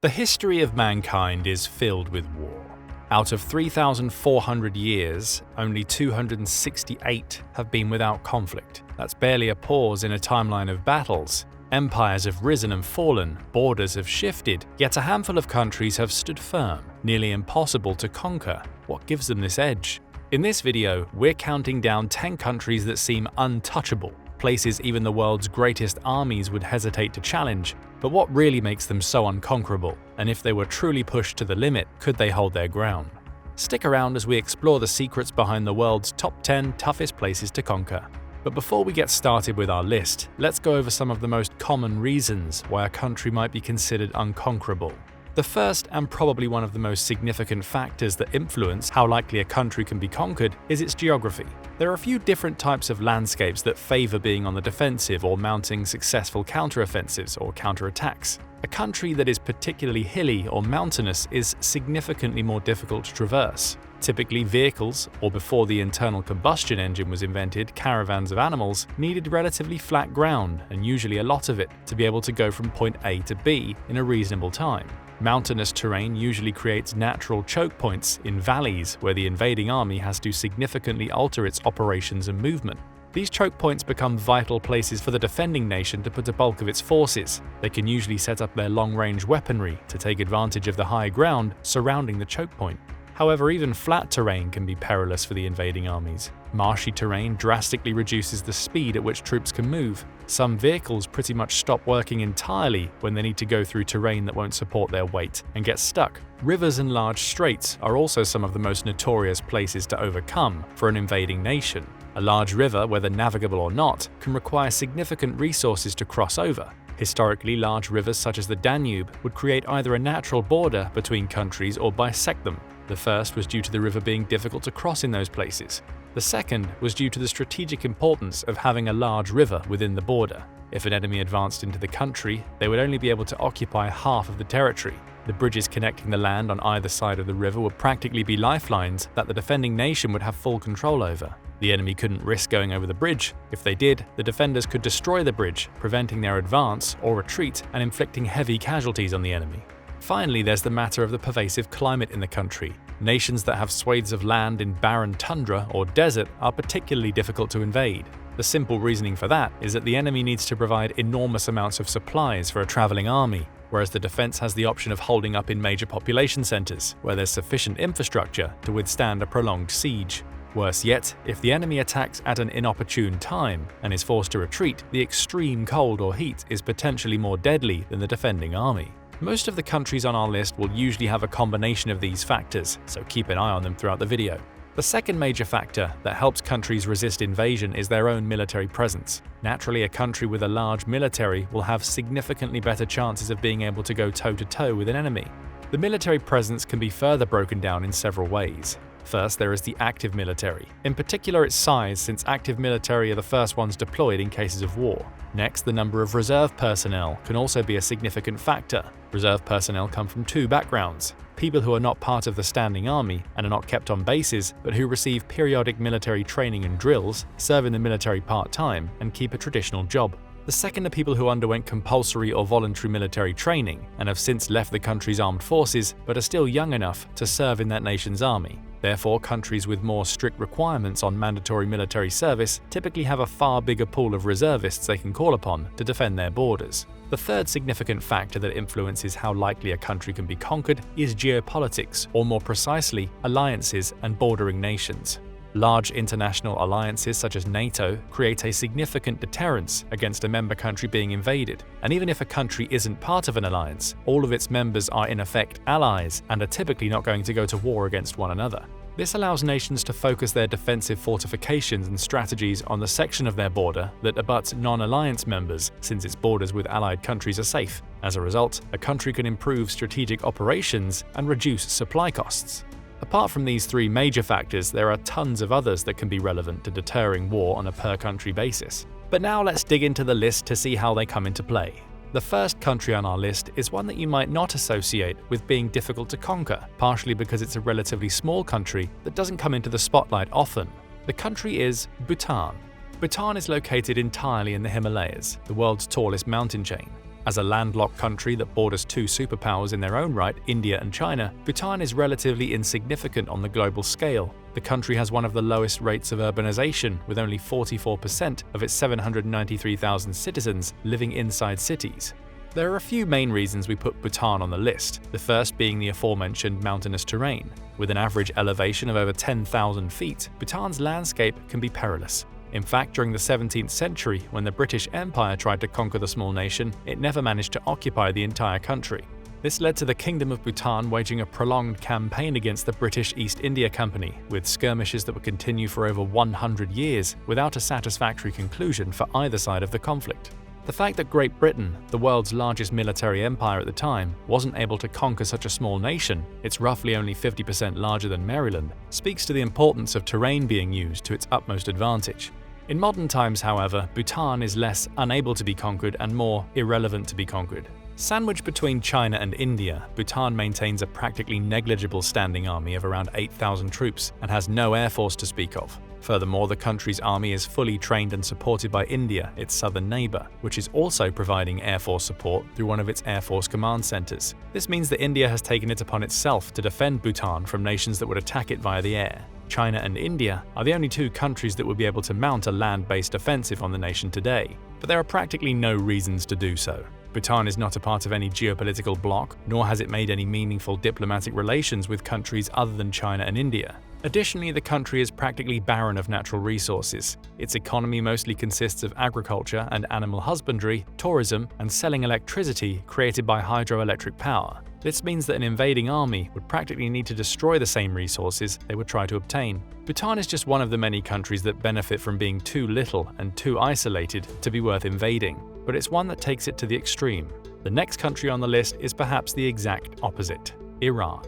The history of mankind is filled with war. Out of 3,400 years, only 268 have been without conflict. That's barely a pause in a timeline of battles. Empires have risen and fallen, borders have shifted, yet a handful of countries have stood firm, nearly impossible to conquer. What gives them this edge? In this video, we're counting down 10 countries that seem untouchable, places even the world's greatest armies would hesitate to challenge. But what really makes them so unconquerable? And if they were truly pushed to the limit, could they hold their ground? Stick around as we explore the secrets behind the world's top 10 toughest places to conquer. But before we get started with our list, let's go over some of the most common reasons why a country might be considered unconquerable. The first and probably one of the most significant factors that influence how likely a country can be conquered is its geography. There are a few different types of landscapes that favor being on the defensive or mounting successful counteroffensives or counterattacks. A country that is particularly hilly or mountainous is significantly more difficult to traverse. Typically, vehicles, or before the internal combustion engine was invented, caravans of animals, needed relatively flat ground, and usually a lot of it, to be able to go from point A to B in a reasonable time. Mountainous terrain usually creates natural choke points in valleys where the invading army has to significantly alter its operations and movement. These choke points become vital places for the defending nation to put a bulk of its forces. They can usually set up their long-range weaponry to take advantage of the high ground surrounding the choke point. However, even flat terrain can be perilous for the invading armies. Marshy terrain drastically reduces the speed at which troops can move. Some vehicles pretty much stop working entirely when they need to go through terrain that won't support their weight and get stuck. Rivers and large straits are also some of the most notorious places to overcome for an invading nation. A large river, whether navigable or not, can require significant resources to cross over. Historically, large rivers such as the Danube would create either a natural border between countries or bisect them. The first was due to the river being difficult to cross in those places. The second was due to the strategic importance of having a large river within the border. If an enemy advanced into the country, they would only be able to occupy half of the territory. The bridges connecting the land on either side of the river would practically be lifelines that the defending nation would have full control over. The enemy couldn't risk going over the bridge. If they did, the defenders could destroy the bridge, preventing their advance or retreat and inflicting heavy casualties on the enemy. Finally, there's the matter of the pervasive climate in the country. Nations that have swathes of land in barren tundra or desert are particularly difficult to invade. The simple reasoning for that is that the enemy needs to provide enormous amounts of supplies for a traveling army, whereas the defense has the option of holding up in major population centers, where there's sufficient infrastructure to withstand a prolonged siege. Worse yet, if the enemy attacks at an inopportune time and is forced to retreat, the extreme cold or heat is potentially more deadly than the defending army. Most of the countries on our list will usually have a combination of these factors, so keep an eye on them throughout the video. The second major factor that helps countries resist invasion is their own military presence. Naturally, a country with a large military will have significantly better chances of being able to go toe-to-toe with an enemy. The military presence can be further broken down in several ways. First, there is the active military, in particular its size, since active military are the first ones deployed in cases of war. Next, the number of reserve personnel can also be a significant factor. Reserve personnel come from two backgrounds: people who are not part of the standing army and are not kept on bases, but who receive periodic military training and drills, serve in the military part-time, and keep a traditional job. The second are people who underwent compulsory or voluntary military training and have since left the country's armed forces but are still young enough to serve in that nation's army. Therefore, countries with more strict requirements on mandatory military service typically have a far bigger pool of reservists they can call upon to defend their borders. The third significant factor that influences how likely a country can be conquered is geopolitics, or more precisely, alliances and bordering nations. Large international alliances such as NATO create a significant deterrence against a member country being invaded, and even if a country isn't part of an alliance, all of its members are in effect allies and are typically not going to go to war against one another. This allows nations to focus their defensive fortifications and strategies on the section of their border that abuts non-alliance members, since its borders with allied countries are safe. As a result, a country can improve strategic operations and reduce supply costs. Apart from these three major factors, there are tons of others that can be relevant to deterring war on a per-country basis. But now let's dig into the list to see how they come into play. The first country on our list is one that you might not associate with being difficult to conquer, partially because it's a relatively small country that doesn't come into the spotlight often. The country is Bhutan. Bhutan is located entirely in the Himalayas, the world's tallest mountain chain. As a landlocked country that borders two superpowers in their own right, India and China, Bhutan is relatively insignificant on the global scale. The country has one of the lowest rates of urbanization, with only 44% of its 793,000 citizens living inside cities. There are a few main reasons we put Bhutan on the list, the first being the aforementioned mountainous terrain. With an average elevation of over 10,000 feet, Bhutan's landscape can be perilous. In fact, during the 17th century, when the British Empire tried to conquer the small nation, it never managed to occupy the entire country. This led to the Kingdom of Bhutan waging a prolonged campaign against the British East India Company, with skirmishes that would continue for over 100 years without a satisfactory conclusion for either side of the conflict. The fact that Great Britain, the world's largest military empire at the time, wasn't able to conquer such a small nation, it's roughly only 50% larger than Maryland, speaks to the importance of terrain being used to its utmost advantage. In modern times, however, Bhutan is less unable to be conquered and more irrelevant to be conquered. Sandwiched between China and India, Bhutan maintains a practically negligible standing army of around 8,000 troops and has no air force to speak of. Furthermore, the country's army is fully trained and supported by India, its southern neighbor, which is also providing air force support through one of its air force command centers. This means that India has taken it upon itself to defend Bhutan from nations that would attack it via the air. China and India are the only two countries that would be able to mount a land-based offensive on the nation today, but there are practically no reasons to do so. Bhutan is not a part of any geopolitical bloc, nor has it made any meaningful diplomatic relations with countries other than China and India. Additionally, the country is practically barren of natural resources. Its economy mostly consists of agriculture and animal husbandry, tourism, and selling electricity created by hydroelectric power. This means that an invading army would practically need to destroy the same resources they would try to obtain. Bhutan is just one of the many countries that benefit from being too little and too isolated to be worth invading, but it's one that takes it to the extreme. The next country on the list is perhaps the exact opposite: Iran.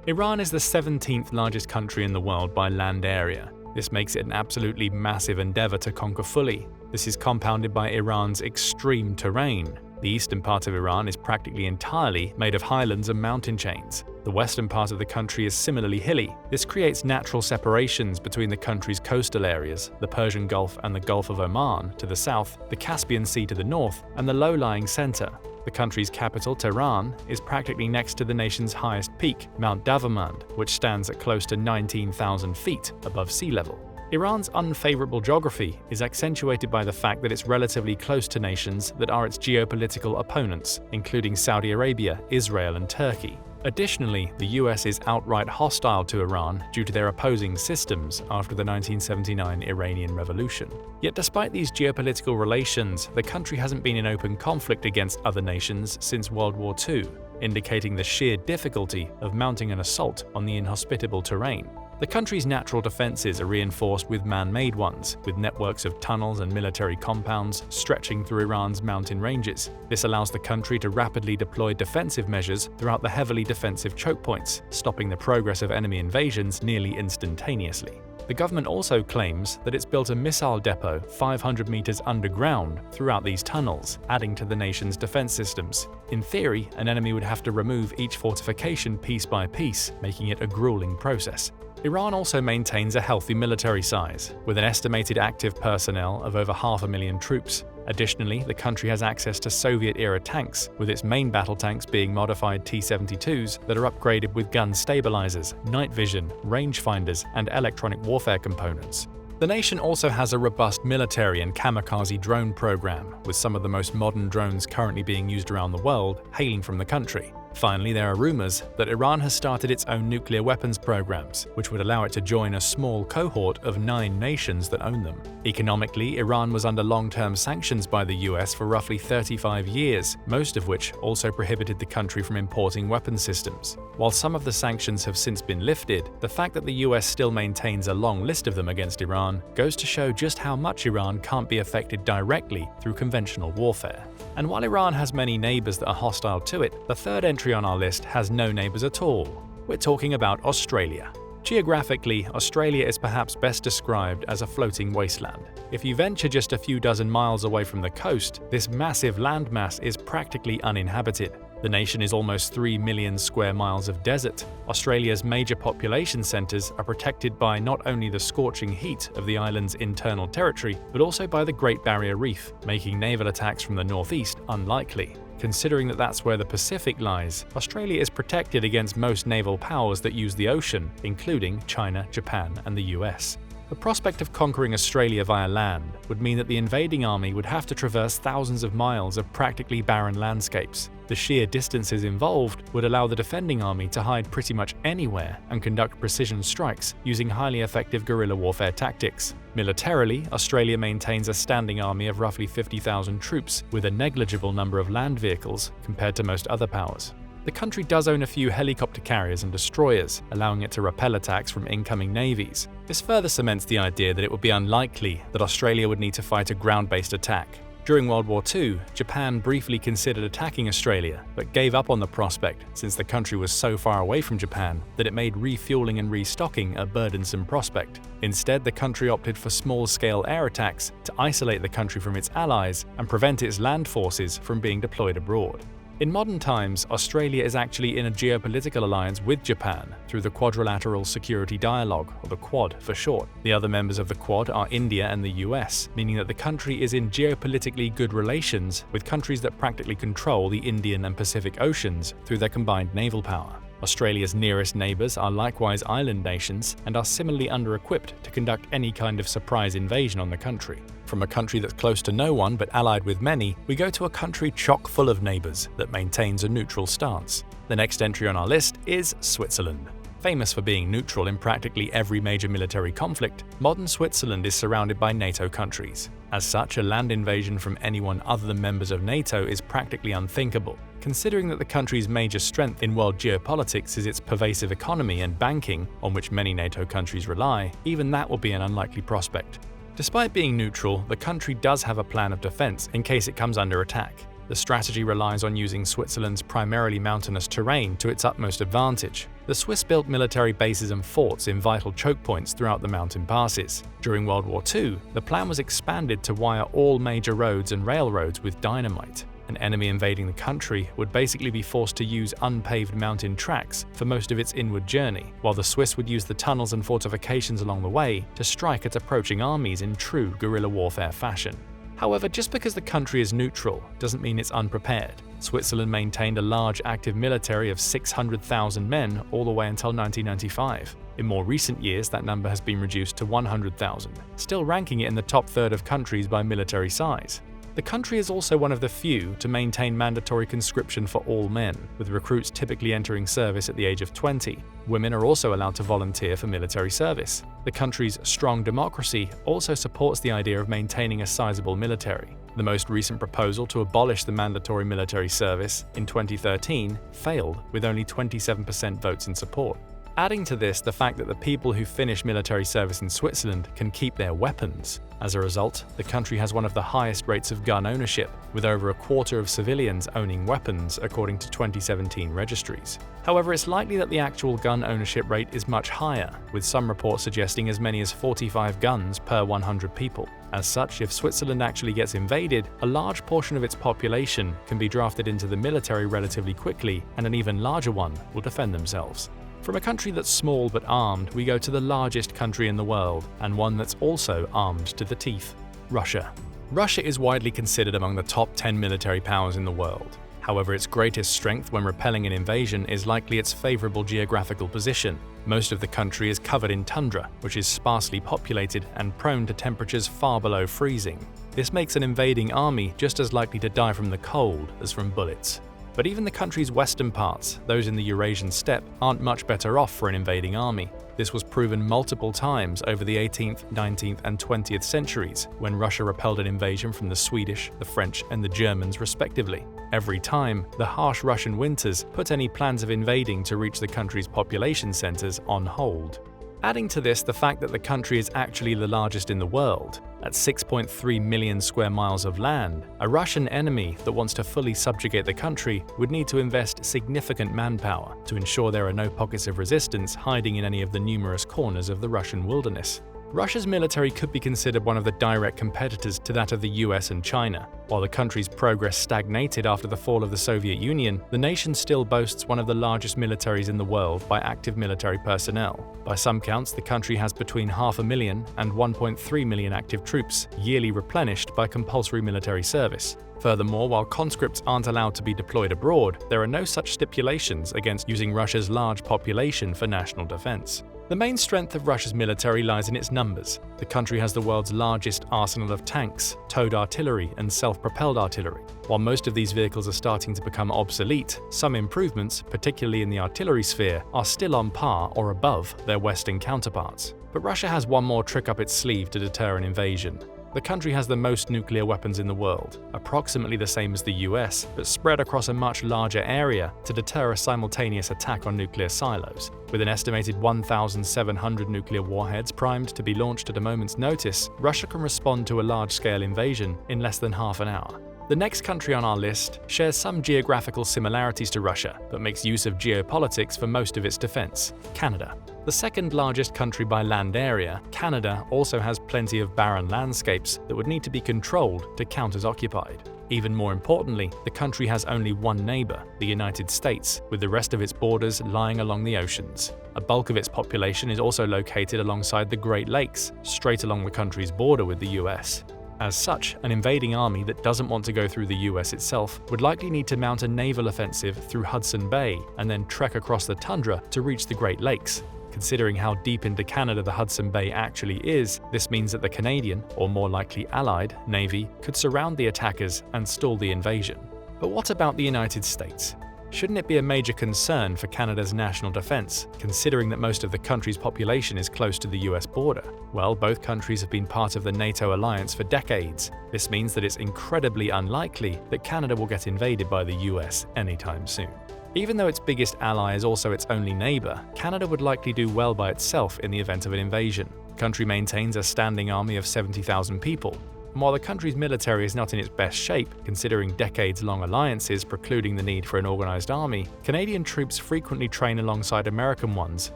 Iran is the 17th largest country in the world by land area. This makes it an absolutely massive endeavor to conquer fully. This is compounded by Iran's extreme terrain. The eastern part of Iran is practically entirely made of highlands and mountain chains. The western part of the country is similarly hilly. This creates natural separations between the country's coastal areas, the Persian Gulf and the Gulf of Oman to the south, the Caspian Sea to the north, and the low-lying center. The country's capital, Tehran, is practically next to the nation's highest peak, Mount Davamand, which stands at close to 19,000 feet above sea level. Iran's unfavorable geography is accentuated by the fact that it's relatively close to nations that are its geopolitical opponents, including Saudi Arabia, Israel, and Turkey. Additionally, the US is outright hostile to Iran due to their opposing systems after the 1979 Iranian Revolution. Yet despite these geopolitical relations, the country hasn't been in open conflict against other nations since World War II, indicating the sheer difficulty of mounting an assault on the inhospitable terrain. The country's natural defenses are reinforced with man-made ones, with networks of tunnels and military compounds stretching through Iran's mountain ranges. This allows the country to rapidly deploy defensive measures throughout the heavily defensive choke points, stopping the progress of enemy invasions nearly instantaneously. The government also claims that it's built a missile depot 500 meters underground throughout these tunnels, adding to the nation's defense systems. In theory, an enemy would have to remove each fortification piece by piece, making it a grueling process. Iran also maintains a healthy military size, with an estimated active personnel of over 500,000 troops. Additionally, the country has access to Soviet-era tanks, with its main battle tanks being modified T-72s that are upgraded with gun stabilizers, night vision, rangefinders, and electronic warfare components. The nation also has a robust military and kamikaze drone program, with some of the most modern drones currently being used around the world hailing from the country. Finally, there are rumors that Iran has started its own nuclear weapons programs, which would allow it to join a small cohort of 9 nations that own them. Economically, Iran was under long-term sanctions by the US for roughly 35 years, most of which also prohibited the country from importing weapons systems. While some of the sanctions have since been lifted, the fact that the US still maintains a long list of them against Iran goes to show just how much Iran can't be affected directly through conventional warfare. And while Iran has many neighbors that are hostile to it, the third entry on our list has no neighbors at all. We're talking about Australia. Geographically, Australia is perhaps best described as a floating wasteland. If you venture just a few dozen miles away from the coast, this massive landmass is practically uninhabited. The nation is almost 3 million square miles of desert. Australia's major population centres are protected by not only the scorching heat of the island's internal territory, but also by the Great Barrier Reef, making naval attacks from the northeast unlikely. Considering that that's where the Pacific lies, Australia is protected against most naval powers that use the ocean, including China, Japan, and the US. The prospect of conquering Australia via land would mean that the invading army would have to traverse thousands of miles of practically barren landscapes. The sheer distances involved would allow the defending army to hide pretty much anywhere and conduct precision strikes using highly effective guerrilla warfare tactics. Militarily, Australia maintains a standing army of roughly 50,000 troops, with a negligible number of land vehicles compared to most other powers. The country does own a few helicopter carriers and destroyers, allowing it to repel attacks from incoming navies. This further cements the idea that it would be unlikely that Australia would need to fight a ground-based attack. During World War II, Japan briefly considered attacking Australia, but gave up on the prospect since the country was so far away from Japan that it made refueling and restocking a burdensome prospect. Instead, the country opted for small-scale air attacks to isolate the country from its allies and prevent its land forces from being deployed abroad. In modern times, Australia is actually in a geopolitical alliance with Japan through the Quadrilateral Security Dialogue, or the Quad for short. The other members of the Quad are India and the US, meaning that the country is in geopolitically good relations with countries that practically control the Indian and Pacific Oceans through their combined naval power. Australia's nearest neighbours are likewise island nations and are similarly under-equipped to conduct any kind of surprise invasion on the country. From a country that's close to no one but allied with many, we go to a country chock full of neighbours that maintains a neutral stance. The next entry on our list is Switzerland. Famous for being neutral in practically every major military conflict, modern Switzerland is surrounded by NATO countries. As such, a land invasion from anyone other than members of NATO is practically unthinkable. Considering that the country's major strength in world geopolitics is its pervasive economy and banking, on which many NATO countries rely, even that will be an unlikely prospect. Despite being neutral, the country does have a plan of defense in case it comes under attack. The strategy relies on using Switzerland's primarily mountainous terrain to its utmost advantage. The Swiss built military bases and forts in vital choke points throughout the mountain passes. During World War II, the plan was expanded to wire all major roads and railroads with dynamite. An enemy invading the country would basically be forced to use unpaved mountain tracks for most of its inward journey, while the Swiss would use the tunnels and fortifications along the way to strike at approaching armies in true guerrilla warfare fashion. However, just because the country is neutral doesn't mean it's unprepared. Switzerland maintained a large active military of 600,000 men all the way until 1995. In more recent years, that number has been reduced to 100,000, still ranking it in the top third of countries by military size. The country is also one of the few to maintain mandatory conscription for all men, with recruits typically entering service at the age of 20. Women are also allowed to volunteer for military service. The country's strong democracy also supports the idea of maintaining a sizable military. The most recent proposal to abolish the mandatory military service in 2013 failed, with only 27% votes in support. Adding to this the fact that the people who finish military service in Switzerland can keep their weapons. As a result, the country has one of the highest rates of gun ownership, with over a quarter of civilians owning weapons according to 2017 registries. However, it's likely that the actual gun ownership rate is much higher, with some reports suggesting as many as 45 guns per 100 people. As such, if Switzerland actually gets invaded, a large portion of its population can be drafted into the military relatively quickly, and an even larger one will defend themselves. From a country that's small but armed, we go to the largest country in the world, and one that's also armed to the teeth: Russia. Russia is widely considered among the top 10 military powers in the world. However, its greatest strength when repelling an invasion is likely its favorable geographical position. Most of the country is covered in tundra, which is sparsely populated and prone to temperatures far below freezing. This makes an invading army just as likely to die from the cold as from bullets. But even the country's western parts, those in the Eurasian steppe, aren't much better off for an invading army. This was proven multiple times over the 18th, 19th, and 20th centuries, when Russia repelled an invasion from the Swedish, the French, and the Germans respectively. Every time, the harsh Russian winters put any plans of invading to reach the country's population centers on hold. Adding to this the fact that the country is actually the largest in the world, at 6.3 million square miles of land, a Russian enemy that wants to fully subjugate the country would need to invest significant manpower to ensure there are no pockets of resistance hiding in any of the numerous corners of the Russian wilderness. Russia's military could be considered one of the direct competitors to that of the US and China. While the country's progress stagnated after the fall of the Soviet Union, the nation still boasts one of the largest militaries in the world by active military personnel. By some counts, the country has between 500,000 and 1.3 million active troops, yearly replenished by compulsory military service. Furthermore, while conscripts aren't allowed to be deployed abroad, there are no such stipulations against using Russia's large population for national defense. The main strength of Russia's military lies in its numbers. The country has the world's largest arsenal of tanks, towed artillery, and self-propelled artillery. While most of these vehicles are starting to become obsolete, some improvements, particularly in the artillery sphere, are still on par or above their Western counterparts. But Russia has one more trick up its sleeve to deter an invasion. The country has the most nuclear weapons in the world, approximately the same as the US, but spread across a much larger area to deter a simultaneous attack on nuclear silos. With an estimated 1,700 nuclear warheads primed to be launched at a moment's notice, Russia can respond to a large-scale invasion in less than half an hour. The next country on our list shares some geographical similarities to Russia, but makes use of geopolitics for most of its defense: Canada. The second largest country by land area, Canada also has plenty of barren landscapes that would need to be controlled to count as occupied. Even more importantly, the country has only one neighbor, the United States, with the rest of its borders lying along the oceans. A bulk of its population is also located alongside the Great Lakes, straight along the country's border with the US. As such, an invading army that doesn't want to go through the US itself would likely need to mount a naval offensive through Hudson Bay and then trek across the tundra to reach the Great Lakes. Considering how deep into Canada the Hudson Bay actually is, this means that the Canadian, or more likely Allied, Navy could surround the attackers and stall the invasion. But what about the United States? Shouldn't it be a major concern for Canada's national defense, considering that most of the country's population is close to the US border? Well, both countries have been part of the NATO alliance for decades. This means that it's incredibly unlikely that Canada will get invaded by the US anytime soon. Even though its biggest ally is also its only neighbor, Canada would likely do well by itself in the event of an invasion. The country maintains a standing army of 70,000 people. And while the country's military is not in its best shape, considering decades-long alliances precluding the need for an organized army, Canadian troops frequently train alongside American ones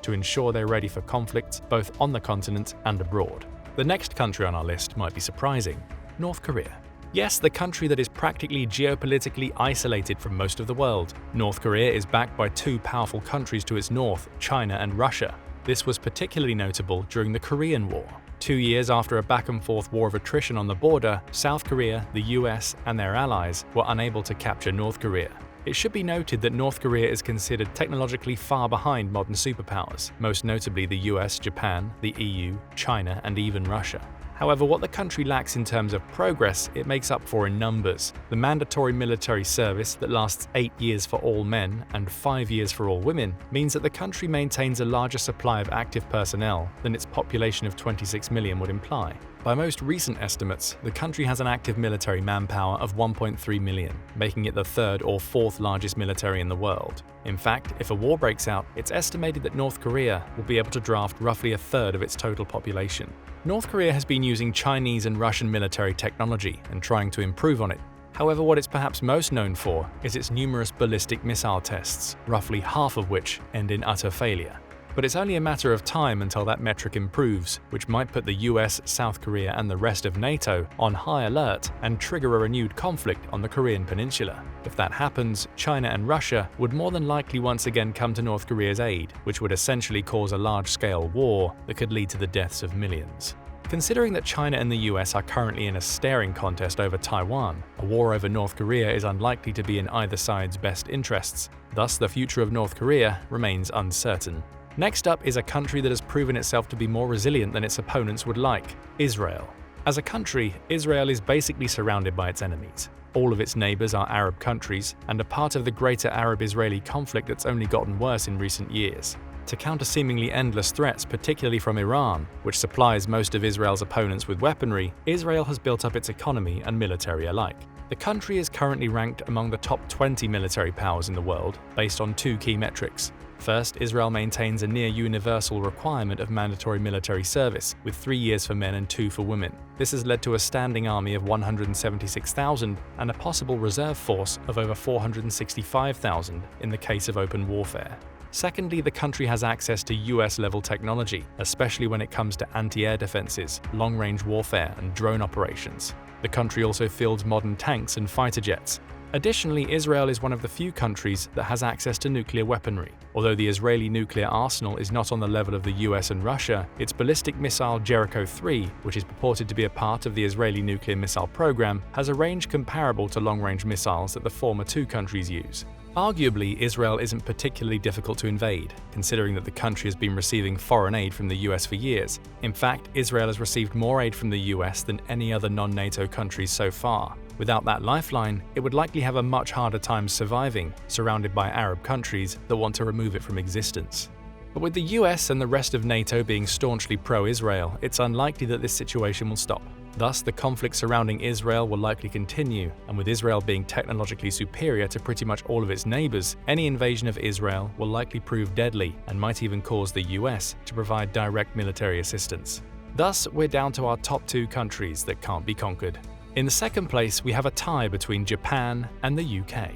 to ensure they're ready for conflicts both on the continent and abroad. The next country on our list might be surprising: North Korea. Yes, the country that is practically geopolitically isolated from most of the world. North Korea is backed by two powerful countries to its north, China and Russia. This was particularly notable during the Korean War. 2 years after a back-and-forth war of attrition on the border, South Korea, the US, and their allies were unable to capture North Korea. It should be noted that North Korea is considered technologically far behind modern superpowers, most notably the US, Japan, the EU, China, and even Russia. However, what the country lacks in terms of progress, it makes up for in numbers. The mandatory military service that lasts 8 years for all men and 5 years for all women means that the country maintains a larger supply of active personnel than its population of 26 million would imply. By most recent estimates, the country has an active military manpower of 1.3 million, making it the third or fourth largest military in the world. In fact, if a war breaks out, it's estimated that North Korea will be able to draft roughly a third of its total population. North Korea has been using Chinese and Russian military technology and trying to improve on it. However, what it's perhaps most known for is its numerous ballistic missile tests, roughly half of which end in utter failure. But it's only a matter of time until that metric improves, which might put the US, South Korea, and the rest of NATO on high alert and trigger a renewed conflict on the Korean peninsula. If that happens, China and Russia would more than likely once again come to North Korea's aid, which would essentially cause a large-scale war that could lead to the deaths of millions. Considering that China and the US are currently in a staring contest over Taiwan, a war over North Korea is unlikely to be in either side's best interests. Thus, the future of North Korea remains uncertain. Next up is a country that has proven itself to be more resilient than its opponents would like: Israel. As a country, Israel is basically surrounded by its enemies. All of its neighbors are Arab countries and are part of the greater Arab-Israeli conflict that's only gotten worse in recent years. To counter seemingly endless threats, particularly from Iran, which supplies most of Israel's opponents with weaponry, Israel has built up its economy and military alike. The country is currently ranked among the top 20 military powers in the world, based on two key metrics. First, Israel maintains a near-universal requirement of mandatory military service, with 3 years for men and 2 for women. This has led to a standing army of 176,000 and a possible reserve force of over 465,000 in the case of open warfare. Secondly, the country has access to US-level technology, especially when it comes to anti-air defenses, long-range warfare, and drone operations. The country also fields modern tanks and fighter jets. Additionally, Israel is one of the few countries that has access to nuclear weaponry. Although the Israeli nuclear arsenal is not on the level of the US and Russia, its ballistic missile Jericho-3, which is purported to be a part of the Israeli nuclear missile program, has a range comparable to long-range missiles that the former two countries use. Arguably, Israel isn't particularly difficult to invade, considering that the country has been receiving foreign aid from the US for years. In fact, Israel has received more aid from the US than any other non-NATO countries so far. Without that lifeline, it would likely have a much harder time surviving, surrounded by Arab countries that want to remove it from existence. But with the US and the rest of NATO being staunchly pro-Israel, it's unlikely that this situation will stop. Thus, the conflict surrounding Israel will likely continue, and with Israel being technologically superior to pretty much all of its neighbors, any invasion of Israel will likely prove deadly and might even cause the US to provide direct military assistance. Thus, we're down to our top two countries that can't be conquered. In the second place, we have a tie between Japan and the UK.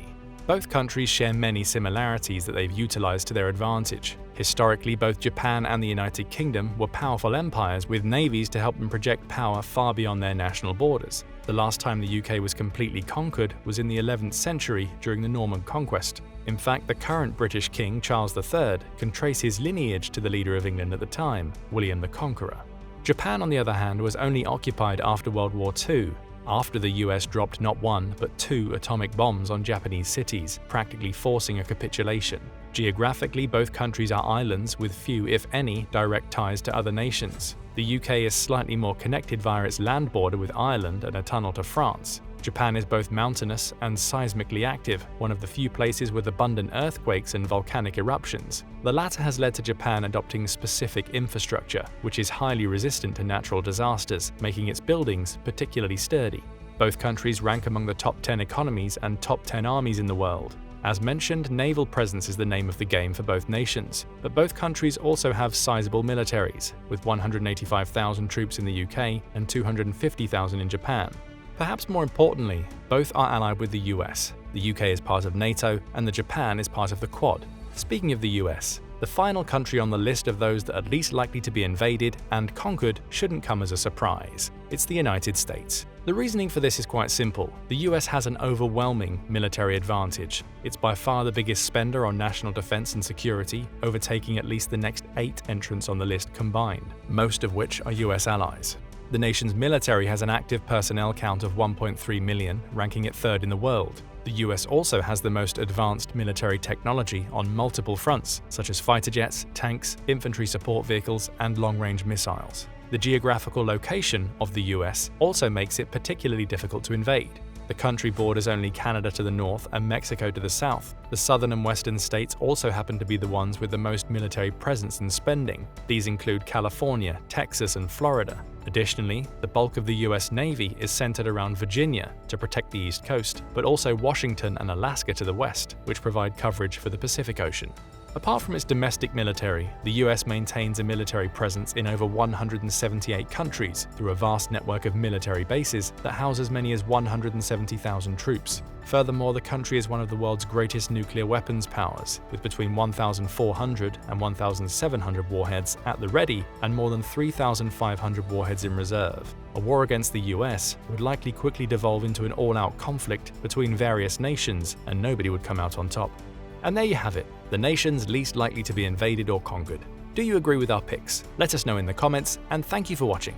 Both countries share many similarities that they've utilized to their advantage. Historically, both Japan and the United Kingdom were powerful empires with navies to help them project power far beyond their national borders. The last time the UK was completely conquered was in the 11th century during the Norman Conquest. In fact, the current British King, Charles III, can trace his lineage to the leader of England at the time, William the Conqueror. Japan, on the other hand, was only occupied after World War II, after the US dropped not one, but two atomic bombs on Japanese cities, practically forcing a capitulation. Geographically, both countries are islands with few, if any, direct ties to other nations. The UK is slightly more connected via its land border with Ireland and a tunnel to France. Japan is both mountainous and seismically active, one of the few places with abundant earthquakes and volcanic eruptions. The latter has led to Japan adopting specific infrastructure, which is highly resistant to natural disasters, making its buildings particularly sturdy. Both countries rank among the top 10 economies and top 10 armies in the world. As mentioned, naval presence is the name of the game for both nations, but both countries also have sizable militaries, with 185,000 troops in the UK and 250,000 in Japan. Perhaps more importantly, both are allied with the US. The UK is part of NATO, and the Japan is part of the Quad. Speaking of the US, the final country on the list of those that are least likely to be invaded and conquered shouldn't come as a surprise. It's the United States. The reasoning for this is quite simple. The US has an overwhelming military advantage. It's by far the biggest spender on national defense and security, overtaking at least the next 8 entrants on the list combined, most of which are US allies. The nation's military has an active personnel count of 1.3 million, ranking it third in the world. The US also has the most advanced military technology on multiple fronts, such as fighter jets, tanks, infantry support vehicles, and long-range missiles. The geographical location of the US also makes it particularly difficult to invade. The country borders only Canada to the north and Mexico to the south. The southern and western states also happen to be the ones with the most military presence and spending. These include California, Texas, and Florida. Additionally, the bulk of the US Navy is centered around Virginia to protect the East Coast, but also Washington and Alaska to the west, which provide coverage for the Pacific Ocean. Apart from its domestic military, the US maintains a military presence in over 178 countries through a vast network of military bases that house as many as 170,000 troops. Furthermore, the country is one of the world's greatest nuclear weapons powers, with between 1,400 and 1,700 warheads at the ready and more than 3,500 warheads in reserve. A war against the US would likely quickly devolve into an all-out conflict between various nations, and nobody would come out on top. And there you have it, the nations least likely to be invaded or conquered. Do you agree with our picks? Let us know in the comments, and thank you for watching.